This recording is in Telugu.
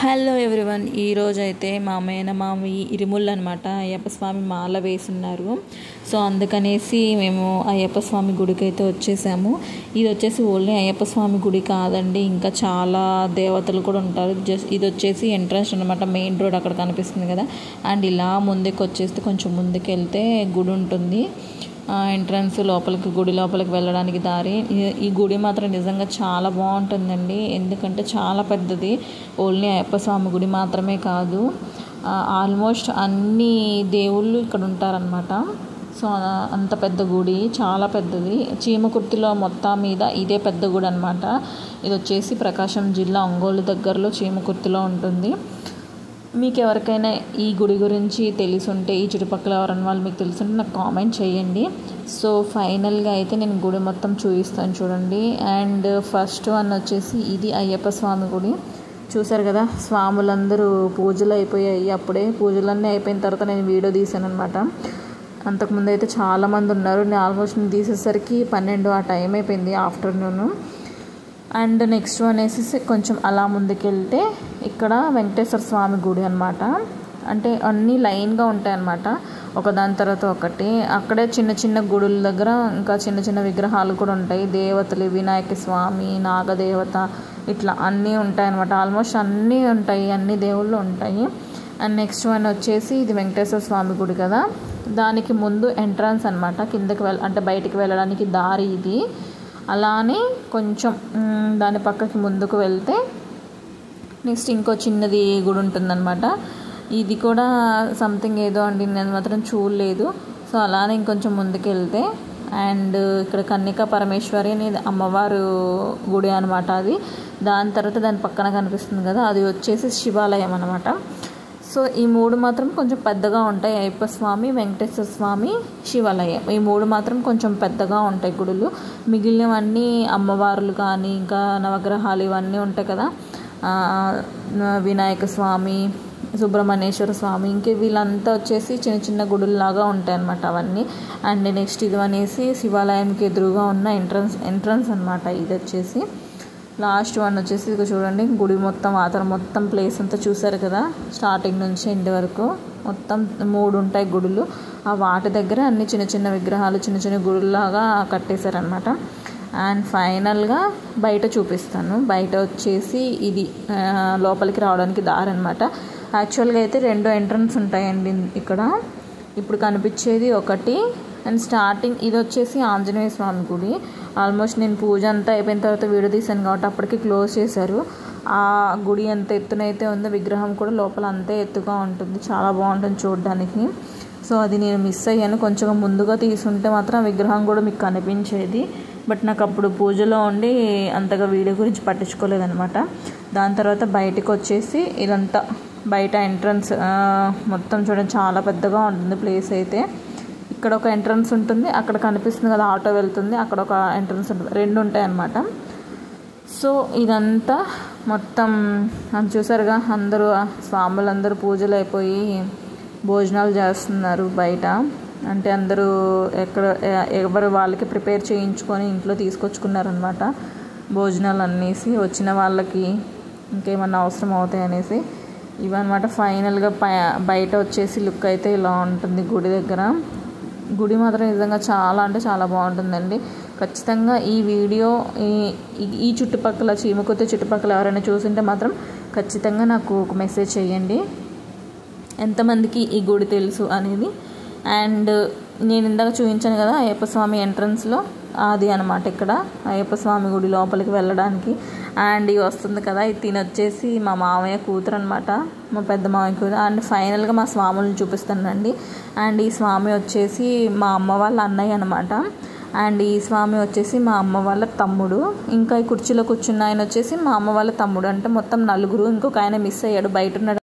హలో ఎవ్రీవన్, ఈరోజైతే మా మేనమామి ఇరుముళ్ళు అనమాట అయ్యప్ప స్వామి మాల వేసున్నారు. సో అందుకనేసి మేము అయ్యప్ప స్వామి గుడికి అయితే వచ్చేసాము. ఇది వచ్చేసి ఓన్లీ అయ్యప్ప స్వామి గుడి కాదండి, ఇంకా చాలా దేవతలు కూడా ఉంటారు. ఇది వచ్చేసి ఎంట్రన్స్ అనమాట, మెయిన్ రోడ్ అక్కడ కనిపిస్తుంది కదా. అండ్ ఇలా ముందుకు వచ్చేస్తే కొంచెం ముందుకు వెళ్తే గుడి ఉంటుంది. ఎంట్రన్స్ లోపలికి, గుడి లోపలికి వెళ్ళడానికి దారి. ఈ గుడి మాత్రం నిజంగా చాలా బాగుంటుందండి, ఎందుకంటే చాలా పెద్దది. ఓన్లీ అయ్యప్ప స్వామి గుడి మాత్రమే కాదు, ఆల్మోస్ట్ అన్ని దేవుళ్ళు ఇక్కడ ఉంటారనమాట. సో అంత పెద్ద గుడి, చాలా పెద్దది. చీమకుర్తిలో మొత్తం మీద ఇదే పెద్ద గుడి అనమాట. ఇది వచ్చేసి ప్రకాశం జిల్లా ఒంగోలు దగ్గరలో చీమకుర్తిలో ఉంటుంది. మీకు ఎవరికైనా ఈ గుడి గురించి తెలుసుంటే, ఈ చుట్టుపక్కల ఎవరైనా వాళ్ళు మీకు తెలుసుంటే నాకు కామెంట్ చేయండి. సో ఫైనల్గా అయితే నేను గుడి మొత్తం చూపిస్తాను చూడండి. అండ్ ఫస్ట్ వన్ వచ్చేసి ఇది అయ్యప్ప స్వామి గుడి. చూసారు కదా, స్వాములందరూ పూజలు అయిపోయాయి. అప్పుడే పూజలన్నీ అయిపోయిన తర్వాత నేను వీడియో తీసాను అనమాట. అంతకుముందు అయితే చాలామంది ఉన్నారు. నేను ఆల్మోస్ట్ తీసేసరికి 12 ఆ టైం అయిపోయింది, ఆఫ్టర్నూన్. అండ్ నెక్స్ట్ వన్ వేసేసి కొంచెం అలా ముందుకెళ్తే ఇక్కడ వెంకటేశ్వర స్వామి గుడి అనమాట. అంటే అన్నీ లైన్గా ఉంటాయి అన్నమాట, ఒకదాని తర్వాత ఒకటి. అక్కడే చిన్న చిన్న గుడుల దగ్గర ఇంకా చిన్న చిన్న విగ్రహాలు కూడా ఉంటాయి. దేవతలు, వినాయక స్వామి, నాగదేవత, ఇట్లా అన్నీ ఉంటాయి అన్నమాట. ఆల్మోస్ట్ అన్నీ ఉంటాయి, అన్ని దేవుళ్ళు ఉంటాయి. అండ్ నెక్స్ట్ వన్ వచ్చేసి ఇది వెంకటేశ్వర స్వామి గుడి కదా, దానికి ముందు ఎంట్రన్స్ అనమాట. కిందకి అంటే బయటికి వెళ్ళడానికి దారి ఇది. అలానే కొంచెం దాని పక్కకి ముందుకు వెళ్తే నెక్స్ట్ ఇంకో చిన్నది గుడి ఉంటుందన్నమాట. ఇది కూడా సంథింగ్ ఏదో అండి, నేను మాత్రం చూడలేదు. సో అలానే ఇంకొంచెం ముందుకు వెళ్తే అండ్ ఇక్కడ కన్యకా పరమేశ్వరి అనేది అమ్మవారు గుడి అనమాట అది. దాని తర్వాత దాని పక్కన కనిపిస్తుంది కదా, అది వచ్చేసి శివాలయం అనమాట. సో ఈ మూడు మాత్రం కొంచెం పెద్దగా ఉంటాయి, అయ్యప్ప స్వామి, వెంకటేశ్వర స్వామి, శివాలయం. ఈ మూడు మాత్రం కొంచెం పెద్దగా ఉంటాయి గుడులు. మిగిలినవన్నీ అమ్మవార్లు కానీ ఇంకా నవగ్రహాలు ఇవన్నీ ఉంటాయి కదా, వినాయక స్వామి, సుబ్రహ్మణ్యేశ్వర స్వామి, ఇంక వీళ్ళంతా వచ్చేసి చిన్న చిన్న గుడుల్లాగా ఉంటాయి అన్నమాట అవన్నీ. అండ్ నెక్స్ట్ ఇది అనేసి శివాలయంకి ఎదురుగా ఉన్న ఎంట్రన్స్ అనమాట. ఇది వచ్చేసి లాస్ట్ వన్ వచ్చేసి ఇక చూడండి, గుడి మొత్తం ఆతరం మొత్తం ప్లేస్ అంతా చూసారు కదా, స్టార్టింగ్ నుంచి ఎండ్ వరకు మొత్తం 3 ఉంటాయి గుడులు. ఆ వాటి దగ్గర అన్ని చిన్న చిన్న విగ్రహాలు, చిన్న చిన్న గుడుల్లాగా కట్టేశారనమాట. అండ్ ఫైనల్గా బయట చూపిస్తాను. బయట వచ్చేసి ఇది లోపలికి రావడానికి దారి అనమాట. యాక్చువల్గా అయితే 2 ఎంట్రన్స్ ఉంటాయండి ఇక్కడ. ఇప్పుడు కనిపించేది ఒకటి. అండ్ స్టార్టింగ్ ఇది వచ్చేసి ఆంజనేయ స్వామి గుడి. ఆల్మోస్ట్ నేను పూజ అంతా అయిపోయిన తర్వాత వీడియో తీసాను కాబట్టి అప్పటికి క్లోజ్ చేశారు. ఆ గుడి ఎంత ఎత్తునైతే ఉందో, విగ్రహం కూడా లోపల అంతే ఎత్తుగా ఉంటుంది, చాలా బాగుంటుంది చూడడానికి. సో అది నేను మిస్ అయ్యాను, కొంచెం ముందుగా తీసుంటే మాత్రం ఆ విగ్రహం కూడా మీకు కనిపించేది. బట్ నాకు అప్పుడు పూజలో ఉండి అంతగా వీడియో గురించి పట్టించుకోలేదనమాట. దాని తర్వాత బయటకు వచ్చేసి ఇదంతా బయట ఎంట్రన్స్ మొత్తం చూడండి, చాలా పెద్దగా ఉంటుంది ప్లేస్ అయితే. ఇక్కడ ఒక ఎంట్రన్స్ ఉంటుంది, అక్కడ కనిపిస్తుంది కదా ఆటో వెళ్తుంది, అక్కడ ఒక ఎంట్రన్స్ ఉంటుంది, 2 ఉంటాయి అన్నమాట. సో ఇదంతా మొత్తం చూసారుగా, అందరూ స్వాములందరూ పూజలు అయిపోయి భోజనాలు చేస్తున్నారు బయట. అంటే అందరూ ఎవరు వాళ్ళకి ప్రిపేర్ చేయించుకొని ఇంట్లో తీసుకొచ్చుకున్నారనమాట భోజనాలు అనేసి, వచ్చిన వాళ్ళకి ఇంకేమన్నా అవసరం అవుతాయి అనేసి. ఇవన్నమాట ఫైనల్గా బయట వచ్చేసి లుక్ అయితే ఇలా ఉంటుంది గుడి దగ్గర. గుడి మాత్రం నిజంగా చాలా అంటే చాలా బాగుంటుందండి. ఖచ్చితంగా ఈ వీడియో ఈ చుట్టుపక్కల, చీమకుర్తి చుట్టుపక్కల ఎవరైనా చూసింటే మాత్రం ఖచ్చితంగా నాకు ఒక మెసేజ్ చేయండి, ఎంతమందికి ఈ గుడి తెలుసు అనేది. అండ్ నేను ఇందాక చూపించాను కదా అయ్యప్ప స్వామి ఎంట్రన్స్లో, అది అనమాట ఇక్కడ అయ్యప్ప స్వామి గుడి లోపలికి వెళ్ళడానికి. అండ్ ఇది వస్తుంది కదా, ఇది తినొచ్చేసి మా మామయ్య కూతురు అనమాట, మా పెద్ద మామయ్య కూతురు. అండ్ ఫైనల్గా మా స్వాములను చూపిస్తానండి. అండ్ ఈ స్వామి వచ్చేసి మా అమ్మ వాళ్ళ అన్నయ్య అనమాట. అండ్ ఈ స్వామి వచ్చేసి మా అమ్మ వాళ్ళ తమ్ముడు. ఇంకా ఈ కుర్చీలో కూర్చున్న ఆయన వచ్చేసి మా అమ్మ వాళ్ళ తమ్ముడు. అంటే మొత్తం 4. ఇంకొక ఆయన మిస్ అయ్యాడు, బయట ఉన్నాడు.